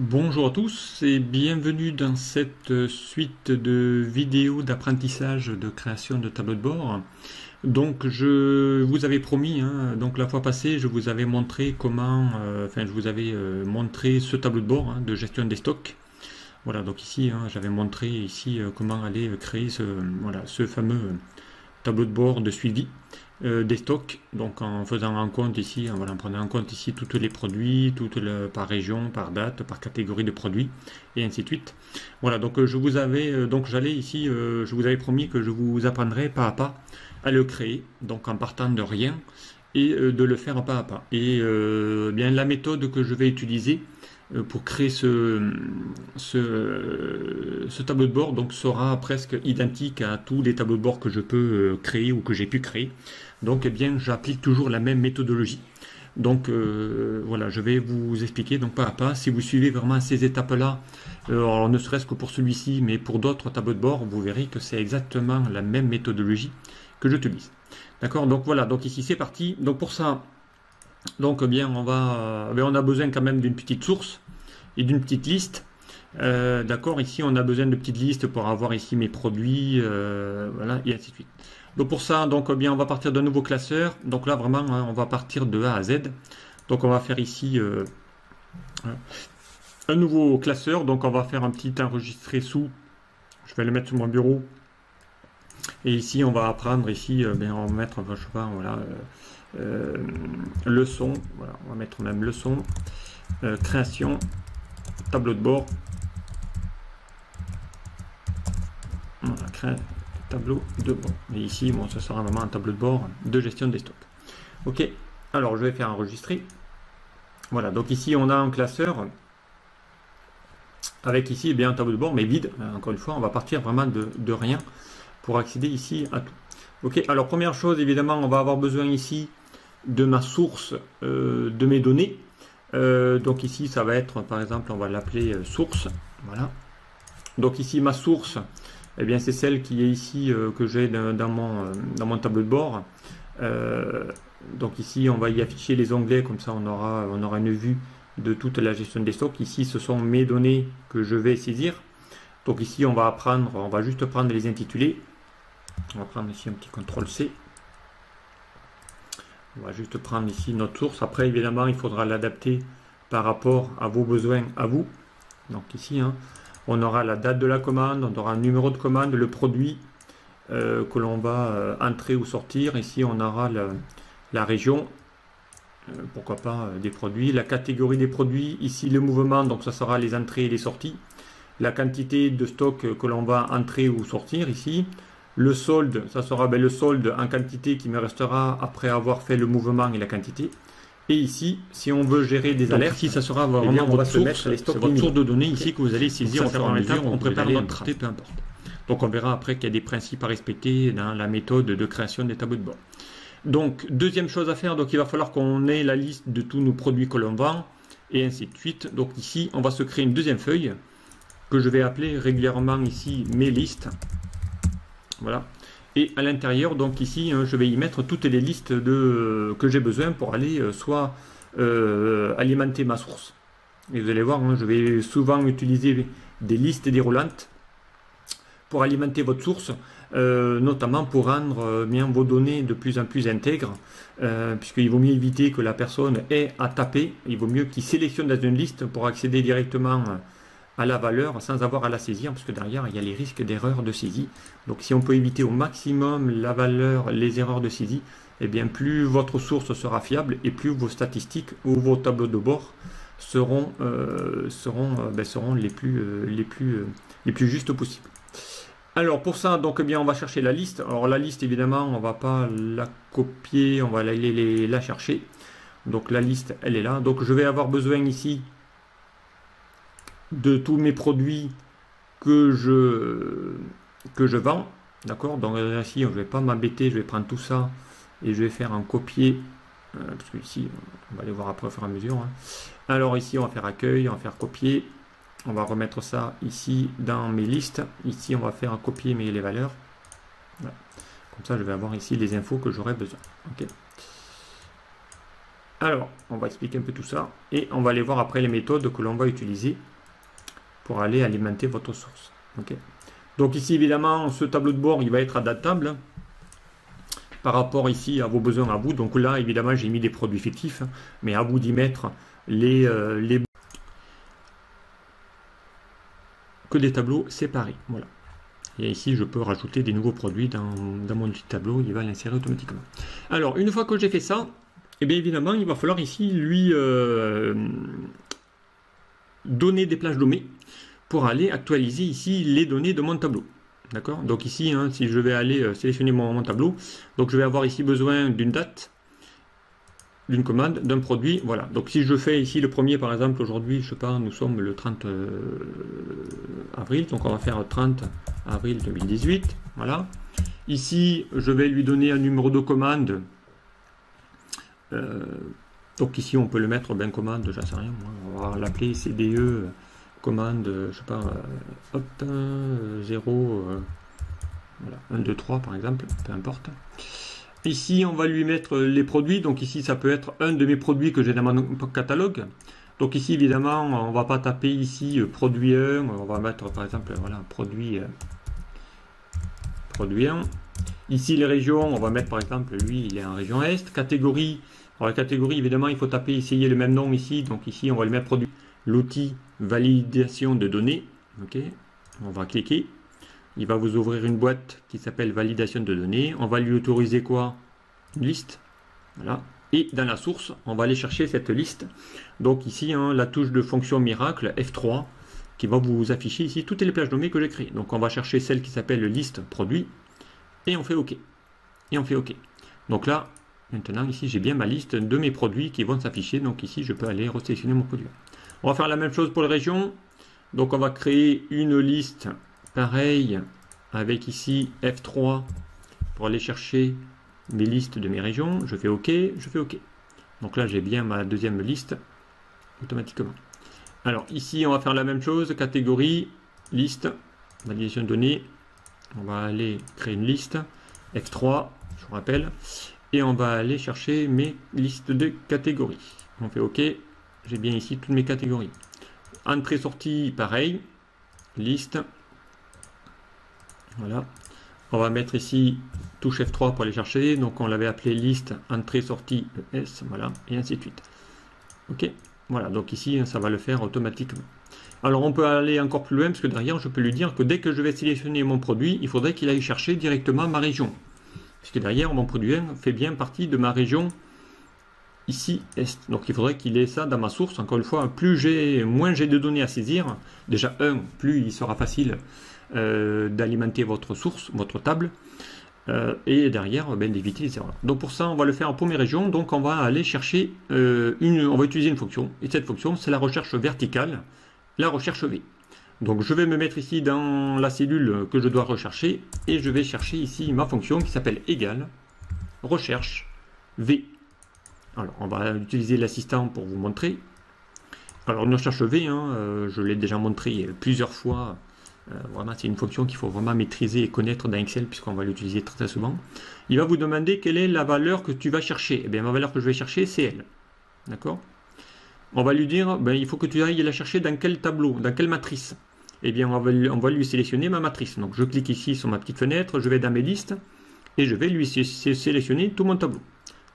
Bonjour à tous et bienvenue dans cette suite de vidéos d'apprentissage de création de tableaux de bord. Donc je vous avais promis, donc la fois passée, je vous avais montré comment, je vous avais montré ce tableau de bord de gestion des stocks. Voilà, donc ici, j'avais montré ici comment aller créer ce fameux tableau de bord de suivi des stocks, donc en faisant en compte ici, en prenant en compte ici tous les produits, par région, par date, par catégorie de produits, et ainsi de suite. Voilà, donc je vous avais, donc j'allais ici, je vous avais promis que je vous apprendrais pas à pas à le créer, donc en partant de rien, et de le faire pas à pas. Et bien la méthode que je vais utiliser pour créer ce tableau de bord donc sera presque identique à tous les tableaux de bord que je peux créer ou que j'ai pu créer. Donc eh bien j'applique toujours la même méthodologie. Donc voilà, je vais vous expliquer donc pas à pas. Si vous suivez vraiment ces étapes-là, alors ne serait-ce que pour celui-ci, mais pour d'autres tableaux de bord, vous verrez que c'est exactement la même méthodologie que j'utilise. D'accord, donc voilà, donc ici c'est parti. Donc pour ça, donc bien on a besoin quand même d'une petite source et d'une petite liste. D'accord, ici on a besoin de petites listes pour avoir ici mes produits, voilà, et ainsi de suite. Donc pour ça, donc bien on va partir d'un nouveau classeur. Donc là vraiment, on va partir de A à Z. Donc on va faire ici un nouveau classeur. Donc on va faire un petit enregistré sous. Je vais le mettre sur mon bureau. Et ici on va apprendre ici, on va mettre, je sais pas, voilà, leçon. Voilà, on va mettre même leçon, création, tableau de bord. Voilà, créer tableau de bord. Et ici, bon, ce sera vraiment un tableau de bord de gestion des stocks. Ok, alors je vais faire enregistrer. Voilà, donc ici on a un classeur avec ici un tableau de bord mais vide. Encore une fois, on va partir vraiment de rien pour accéder ici à tout. Ok, alors première chose, évidemment, on va avoir besoin ici de ma source de mes données. Donc ici, ça va être, par exemple, on va l'appeler source. Voilà. Donc ici, ma source, eh bien, c'est celle qui est ici que j'ai dans mon tableau de bord. Donc ici, on va y afficher les onglets, comme ça on aura une vue de toute la gestion des stocks. Ici, ce sont mes données que je vais saisir. Donc ici, on va juste prendre les intitulés. On va prendre ici un petit CTRL-C. On va juste prendre ici notre source. Après, évidemment, il faudra l'adapter par rapport à vos besoins à vous. Donc ici, on aura la date de la commande, on aura un numéro de commande, le produit que l'on va entrer ou sortir. Ici, on aura la région, pourquoi pas des produits, la catégorie des produits, ici le mouvement, donc ça sera les entrées et les sorties, la quantité de stock que l'on va entrer ou sortir ici, le solde, ça sera le solde en quantité qui me restera après avoir fait le mouvement et la quantité. Et ici, si on veut gérer des alertes, ici ça sera vraiment votre source, les stocks, votre source de données ici que vous allez saisir au fur et à mesure, on prépare notre traité, peu importe. Donc on verra après qu'il y a des principes à respecter dans la méthode de création des tableaux de bord. Donc deuxième chose à faire, donc il va falloir qu'on ait la liste de tous nos produits que l'on vend et ainsi de suite. Donc ici on va se créer une deuxième feuille que je vais appeler régulièrement ici mes listes. Voilà. Et à l'intérieur, donc ici, je vais y mettre toutes les listes que j'ai besoin pour aller soit alimenter ma source. Et vous allez voir, je vais souvent utiliser des listes déroulantes pour alimenter votre source, notamment pour rendre bien vos données de plus en plus intègres, puisqu'il vaut mieux éviter que la personne ait à taper, il vaut mieux qu'il sélectionne dans une liste pour accéder directement à la valeur sans avoir à la saisir, parce que derrière il y a les risques d'erreurs de saisie. Donc si on peut éviter au maximum la valeur, les erreurs de saisie, et bien plus votre source sera fiable et plus vos statistiques ou vos tableaux de bord seront les plus justes possibles. Alors pour ça, donc on va chercher la liste. Alors la liste, évidemment, on va pas la copier, on va la chercher. Donc la liste, elle est là. Donc je vais avoir besoin ici de tous mes produits que je vends. D'accord. Donc ici, je ne vais pas m'embêter, je vais prendre tout ça et je vais faire un copier. Parce que ici, on va aller voir après au fur et à mesure. Alors ici, on va faire accueil, on va faire copier. On va remettre ça ici dans mes listes. Ici, on va faire un copier les valeurs. Voilà. Comme ça, je vais avoir ici les infos que j'aurai besoin. Ok. Alors, on va expliquer un peu tout ça et on va aller voir après les méthodes que l'on va utiliser pour aller alimenter votre source. Okay. Donc ici, évidemment, ce tableau de bord, il va être adaptable par rapport ici à vos besoins à vous. Donc là, évidemment, j'ai mis des produits fictifs, mais à vous d'y mettre que des tableaux séparés. Voilà. Et ici, je peux rajouter des nouveaux produits dans mon petit tableau, il va l'insérer automatiquement. Alors, une fois que j'ai fait ça, et bien évidemment, il va falloir ici lui donner des plages données pour aller actualiser ici les données de mon tableau. D'accord? Donc ici, hein, si je vais aller sélectionner mon tableau, donc je vais avoir ici besoin d'une date, d'une commande, d'un produit. Voilà. Donc si je fais ici le premier, par exemple, aujourd'hui, je sais pas, nous sommes le 30 avril, donc on va faire 30 avril 2018. Voilà. Ici, je vais lui donner un numéro de commande. Donc ici, on peut le mettre ben commande, j'en sais rien, moi, on va l'appeler CDE. Commande, je sais pas, hop, 0, voilà, 1, 2, 3 par exemple, peu importe. Ici, on va lui mettre les produits, donc ici, ça peut être un de mes produits que j'ai dans mon catalogue. Donc ici, évidemment, on va pas taper ici produit 1, on va mettre par exemple, voilà, produit 1. Ici, les régions, on va mettre par exemple, lui, il est en région Est. Catégorie, alors la catégorie, évidemment, il faut taper, essayer le même nom ici, donc ici, on va lui mettre produit. L'outil validation de données, ok, on va cliquer, il va vous ouvrir une boîte qui s'appelle validation de données, on va lui autoriser quoi? Une liste, voilà, et dans la source, on va aller chercher cette liste, donc ici, hein, la touche de fonction miracle, F3, qui va vous afficher ici toutes les plages données que j'ai créées, donc on va chercher celle qui s'appelle liste produit, et on fait OK, et on fait OK, donc là, maintenant ici j'ai bien ma liste de mes produits qui vont s'afficher, donc ici je peux aller resélectionner mon produit. On va faire la même chose pour les régions. Donc on va créer une liste pareille avec ici F3 pour aller chercher mes listes de mes régions. Je fais OK, je fais OK. Donc là j'ai bien ma deuxième liste automatiquement. Alors ici on va faire la même chose, catégorie, liste, validation de données. On va aller créer une liste F3, je vous rappelle, et on va aller chercher mes listes de catégories. On fait OK. J'ai bien ici toutes mes catégories. Entrée-sortie, pareil. Liste. Voilà. On va mettre ici touche F3 pour aller chercher. Donc on l'avait appelé liste, entrée-sortie, ES. Voilà. Et ainsi de suite. OK. Voilà. Donc ici, ça va le faire automatiquement. Alors on peut aller encore plus loin parce que derrière, je peux lui dire que dès que je vais sélectionner mon produit, il faudrait qu'il aille chercher directement ma région. Puisque derrière, mon produit 1 fait bien partie de ma région ici Est. Donc il faudrait qu'il ait ça dans ma source. Encore une fois, moins j'ai de données à saisir, déjà plus il sera facile d'alimenter votre source, votre table, et derrière d'éviter les erreurs. Donc pour ça, on va le faire pour mes régions. Donc on va aller chercher on va utiliser une fonction, et cette fonction c'est la recherche verticale, la recherche V. Donc je vais me mettre ici dans la cellule que je dois rechercher, et je vais chercher ici ma fonction qui s'appelle égale recherche V. Alors, on va utiliser l'assistant pour vous montrer. Alors, une recherche V, hein, je l'ai déjà montré plusieurs fois. Vraiment, c'est une fonction qu'il faut vraiment maîtriser et connaître dans Excel, puisqu'on va l'utiliser très, très souvent. Il va vous demander quelle est la valeur que tu vas chercher. Eh bien, ma valeur que je vais chercher, c'est elle. D'accord? On va lui dire, ben, il faut que tu ailles la chercher dans quel tableau, dans quelle matrice. Eh bien, on va lui sélectionner ma matrice. Donc, je clique ici sur ma petite fenêtre, je vais dans mes listes, et je vais lui sélectionner tout mon tableau.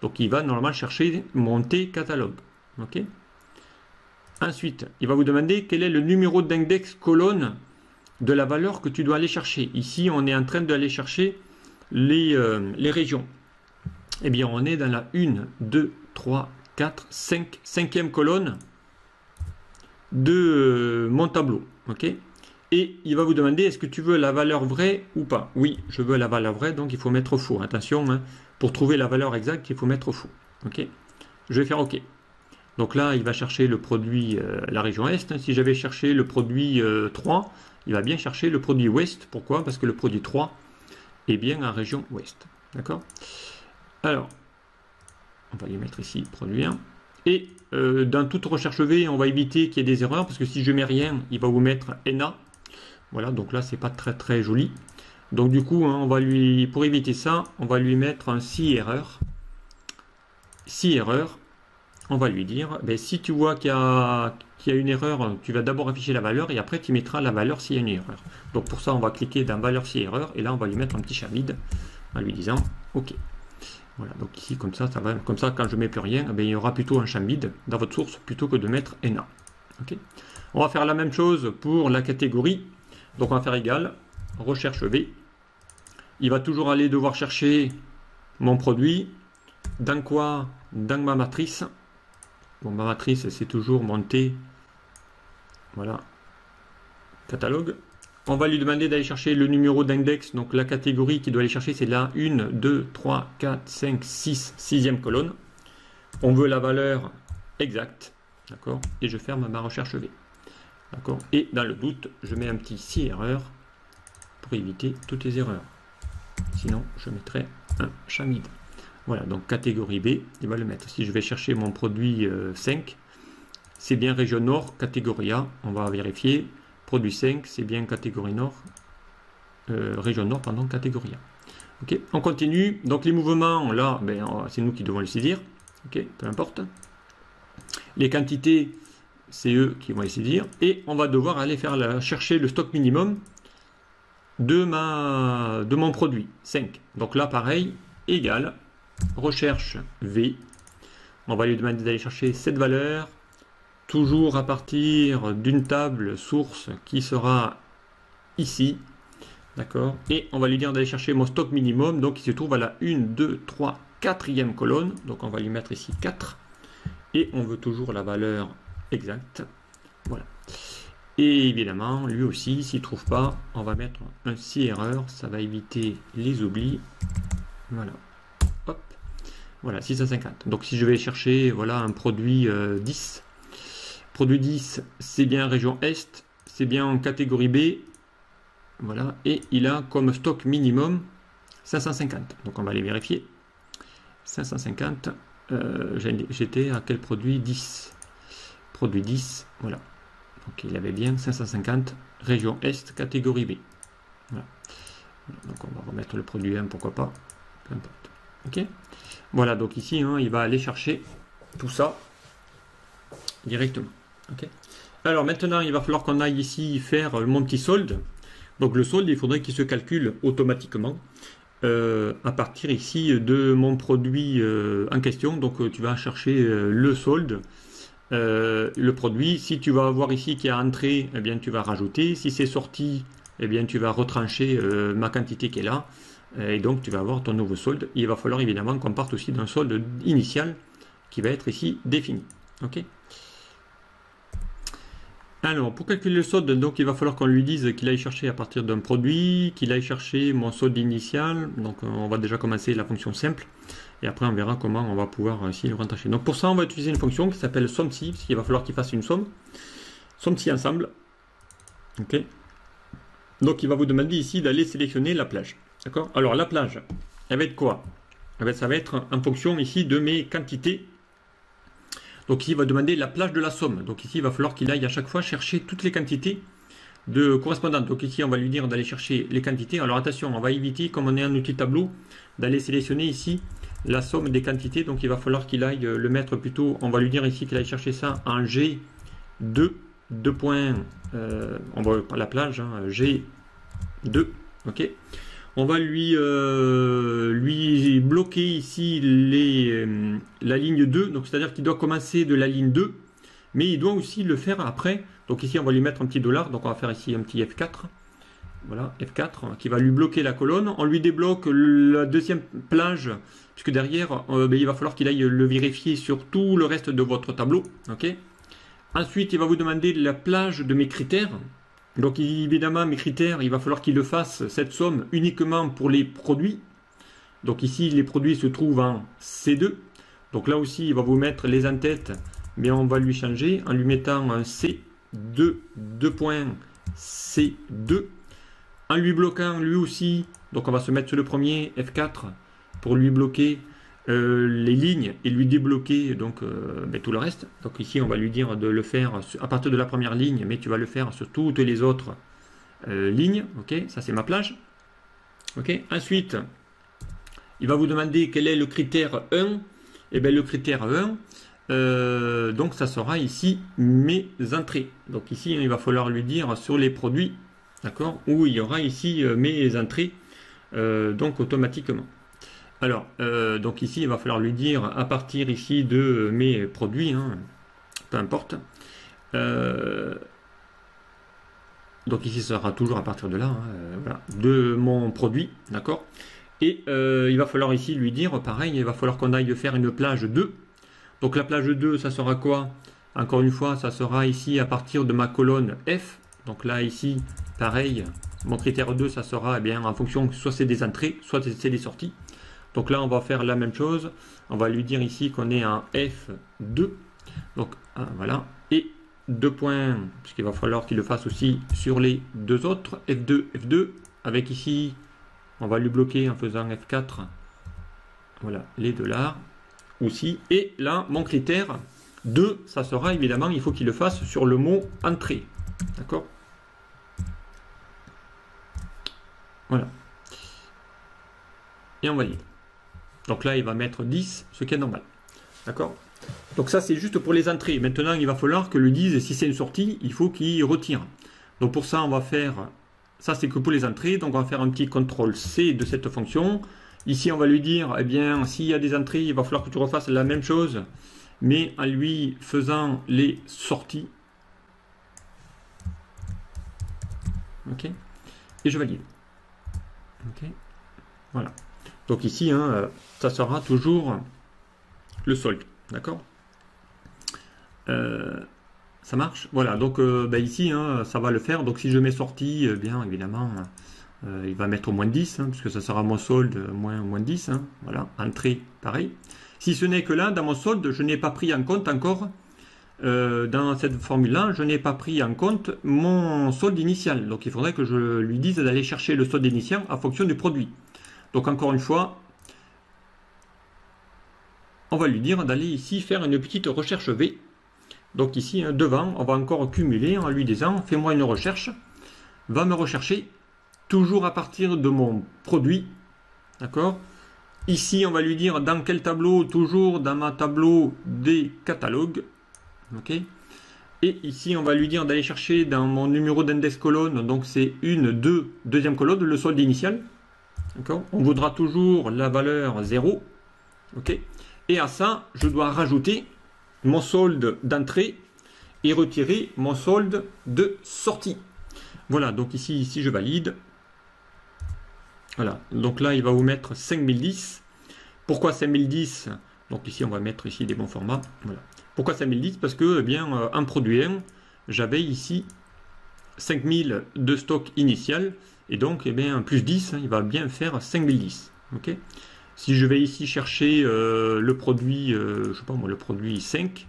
Donc il va normalement chercher mon T-catalogue. Okay. Ensuite, il va vous demander quel est le numéro d'index colonne de la valeur que tu dois aller chercher. Ici, on est en train d'aller chercher les régions. Eh bien, on est dans la 1, 2, 3, 4, 5, 5e colonne de mon tableau. Okay. Et il va vous demander, est-ce que tu veux la valeur vraie ou pas? Oui, je veux la valeur vraie, donc il faut mettre faux. Attention, hein, pour trouver la valeur exacte, il faut mettre faux. Okay. Je vais faire OK. Donc là, il va chercher le produit, la région Est. Si j'avais cherché le produit 3, il va bien chercher le produit Ouest. Pourquoi? Parce que le produit 3 est bien en région Ouest. D'accord? Alors, on va lui mettre ici produit 1. Et dans toute recherche V, on va éviter qu'il y ait des erreurs, parce que si je mets rien, il va vous mettre NA. Voilà, donc là, c'est pas très très joli. Donc du coup, hein, pour éviter ça, on va lui mettre un 6 erreurs. 6 erreurs. on va lui dire, ben, si tu vois qu'il y a une erreur, tu vas d'abord afficher la valeur et après tu mettras la valeur s'il y a une erreur. Donc pour ça, on va cliquer dans valeur s'il y a erreur et là, on va lui mettre un petit chat vide en lui disant OK. Voilà, donc ici, comme ça va. Comme ça, quand je mets plus rien, ben, il y aura plutôt un champ vide dans votre source plutôt que de mettre ENA. OK. On va faire la même chose pour la catégorie. Donc on va faire égal, recherche V. Il va toujours aller devoir chercher mon produit. Dans quoi? Dans ma matrice. Bon, ma matrice, c'est toujours mon T. Voilà. Catalogue. On va lui demander d'aller chercher le numéro d'index. Donc la catégorie qu'il doit aller chercher, c'est la 1, 2, 3, 4, 5, 6, 6e colonne. On veut la valeur exacte. D'accord? Et je ferme ma recherche V. D'accord? Et dans le doute, je mets un petit si erreur pour éviter toutes les erreurs. Sinon, je mettrai un champ vide. Voilà, donc catégorie B, il va le mettre. Si je vais chercher mon produit 5, c'est bien région nord, catégorie A, on va vérifier. Produit 5, c'est bien catégorie nord, région nord, pardon, catégorie A. Ok, on continue. Donc les mouvements, là, ben, c'est nous qui devons les saisir. Ok, peu importe. Les quantités, c'est eux qui vont les saisir. Et on va devoir aller chercher le stock minimum de mon produit 5. Donc là, pareil, égal. Recherche V, on va lui demander d'aller chercher cette valeur, toujours à partir d'une table source qui sera ici, d'accord, et on va lui dire d'aller chercher mon stock minimum, donc il se trouve à la 1, 2, 3, 4e colonne, donc on va lui mettre ici 4, et on veut toujours la valeur exacte, voilà. Et évidemment, lui aussi, s'il ne trouve pas, on va mettre un si erreur, ça va éviter les oublis, voilà. Hop. Voilà, 650. Donc si je vais chercher voilà, un produit 10, produit 10, c'est bien région Est, c'est bien en catégorie B, voilà, et il a comme stock minimum 550. Donc on va aller vérifier. 550, j'étais à quel produit? 10. Produit 10, voilà. Donc il avait bien 550, région Est, catégorie B. Voilà. Donc on va remettre le produit 1, pourquoi pas, peu importe. Ok, voilà, donc ici, hein, il va aller chercher tout ça directement. Ok. Alors maintenant, il va falloir qu'on aille ici faire mon petit solde. Donc le solde, il faudrait qu'il se calcule automatiquement à partir ici de mon produit en question. Donc tu vas chercher le solde, le produit. Si tu vas avoir ici qui est entré, eh bien tu vas rajouter. Si c'est sorti, eh bien tu vas retrancher ma quantité qui est là. Et donc tu vas avoir ton nouveau solde. Il va falloir évidemment qu'on parte aussi d'un solde initial qui va être ici défini. Ok. Alors pour calculer le solde, donc il va falloir qu'on lui dise qu'il aille chercher à partir d'un produit, qu'il aille chercher mon solde initial. Donc on va déjà commencer la fonction simple et après on verra comment on va pouvoir ici le rattacher. Donc pour ça on va utiliser une fonction qui s'appelle SOMMSI, parce qu'il va falloir qu'il fasse une somme. SOMMSI ensemble. Ok. Donc il va vous demander ici d'aller sélectionner la plage. D'accord? Alors la plage, elle va être quoi? Ça va être en fonction ici de mes quantités. Donc ici il va demander la plage de la somme. Donc ici il va falloir qu'il aille à chaque fois chercher toutes les quantités correspondantes. Donc ici on va lui dire d'aller chercher les quantités. Alors attention, on va éviter, comme on est un outil tableau, d'aller sélectionner ici la somme des quantités. Donc il va falloir qu'il aille le mettre plutôt, on va lui dire ici qu'il aille chercher ça en G2, 2 points, on va la plage, hein, G2, ok. On va lui bloquer ici la ligne 2, donc c'est-à-dire qu'il doit commencer de la ligne 2, mais il doit aussi le faire après. Donc ici on va lui mettre un petit $, donc on va faire ici un petit F4, voilà, F4, qui va lui bloquer la colonne. On lui débloque la deuxième plage, puisque derrière, il va falloir qu'il aille le vérifier sur tout le reste de votre tableau, ok. Ensuite, il va vous demander la plage de mes critères. Donc évidemment, mes critères, il va falloir qu'il le fasse, cette somme, uniquement pour les produits. Donc ici, les produits se trouvent en C2. Donc là aussi, il va vous mettre les en-têtes, mais on va lui changer en lui mettant un C2, 2 points C2. En lui bloquant lui aussi, donc on va se mettre sur le premier, F4, pour lui bloquer les lignes et lui débloquer donc tout le reste. Donc ici on va lui dire de le faire à partir de la première ligne, mais tu vas le faire sur toutes les autres lignes. Ok, ça c'est ma plage. Ok, ensuite il va vous demander quel est le critère 1. Et bien le critère 1, donc ça sera ici mes entrées. Donc ici, il va falloir lui dire sur les produits, d'accord, où il y aura ici mes entrées, donc automatiquement. Alors, donc ici, il va falloir lui dire à partir ici de mes produits, hein, peu importe. Donc ici, ça sera toujours à partir de là, hein, voilà, de mon produit, d'accord. Et il va falloir ici lui dire, pareil, il va falloir qu'on aille faire une plage 2. Donc la plage 2, ça sera quoi? Encore une fois, ça sera ici à partir de ma colonne F. Donc là, ici, pareil, mon critère 2, ça sera eh bien, en fonction, soit c'est des entrées, soit c'est des sorties. Donc là, on va faire la même chose. On va lui dire ici qu'on est en F2. Donc voilà. Et 2 points, puisqu'il va falloir qu'il le fasse aussi sur les deux autres. F2, F2. Avec ici, on va lui bloquer en faisant F4. Voilà, les $. Aussi. Et là, mon critère 2, ça sera évidemment, il faut qu'il le fasse sur le mot entrée. D'accord? Voilà. Et on valide. Donc là, il va mettre 10, ce qui est normal. D'accord? Donc ça, c'est juste pour les entrées. Maintenant, il va falloir que lui dise, si c'est une sortie, il faut qu'il retire. Donc pour ça, on va faire, ça c'est que pour les entrées, donc on va faire un petit CTRL-C de cette fonction. Ici, on va lui dire, eh bien, s'il y a des entrées, il va falloir que tu refasses la même chose, mais en lui faisant les sorties. Ok? Et je valide. Ok? Voilà. Donc ici, hein, ça sera toujours le solde. D'accord? Ça marche? Voilà. Donc ici, hein, ça va le faire. Donc si je mets sortie, bien évidemment, il va mettre au moins 10, hein, puisque ça sera mon solde moins 10. Hein, voilà. Entrée, pareil. Si ce n'est que là, dans mon solde, je n'ai pas pris en compte encore, dans cette formule-là, je n'ai pas pris en compte mon solde initial. Donc il faudrait que je lui dise d'aller chercher le solde initial en fonction du produit. Donc encore une fois, on va lui dire d'aller ici faire une petite recherche V. Donc ici, hein, devant, on va encore cumuler en lui disant, fais-moi une recherche, va me rechercher, toujours à partir de mon produit. D'accord? Ici, on va lui dire dans quel tableau, toujours dans ma tableau des catalogues. Ok? Et ici, on va lui dire d'aller chercher dans mon numéro d'index colonne, donc c'est deuxième colonne, le solde initial. On voudra toujours la valeur 0. Ok? Et à ça, je dois rajouter mon solde d'entrée et retirer mon solde de sortie. Voilà, donc ici je valide. Voilà, donc là, il va vous mettre 5010. Pourquoi 5010? Donc ici, on va mettre ici des bons formats. Voilà. Pourquoi 5010? Parce que, eh bien, en produit 1, j'avais ici 5000 de stock initial. Et donc, eh bien, plus 10, hein, il va bien faire 5010. Ok? Si je vais ici chercher le produit, je sais pas moi, le produit 5,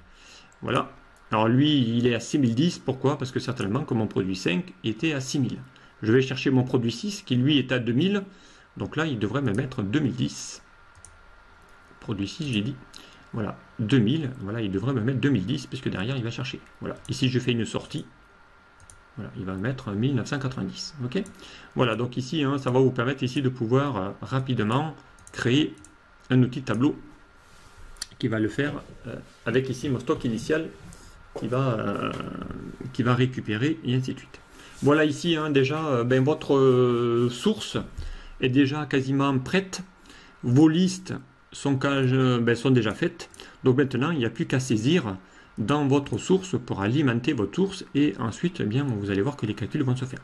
voilà. Alors lui, il est à 6010. Pourquoi? Parce que certainement que mon produit 5 était à 6000. Je vais chercher mon produit 6 qui lui est à 2000. Donc là, il devrait me mettre 2010. Produit 6, j'ai dit. Voilà, 2000. Voilà, il devrait me mettre 2010 puisque derrière, il va chercher. Voilà, ici, je fais une sortie. Voilà, il va mettre 1990. Ok? Voilà, donc ici, hein, ça va vous permettre ici de pouvoir rapidement créer un outil tableau qui va le faire avec ici mon stock initial qui va récupérer et ainsi de suite. Voilà ici hein, déjà votre source est déjà quasiment prête. Vos listes sont déjà faites. Donc maintenant il n'y a plus qu'à saisir dans votre source pour alimenter votre source et ensuite eh bien, vous allez voir que les calculs vont se faire.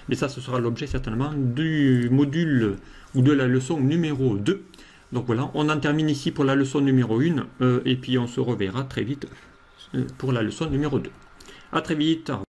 Mais ça ce sera l'objet certainement du module ou de la leçon numéro 2. Donc voilà, on en termine ici pour la leçon numéro 1 et puis on se reverra très vite pour la leçon numéro 2. A très vite.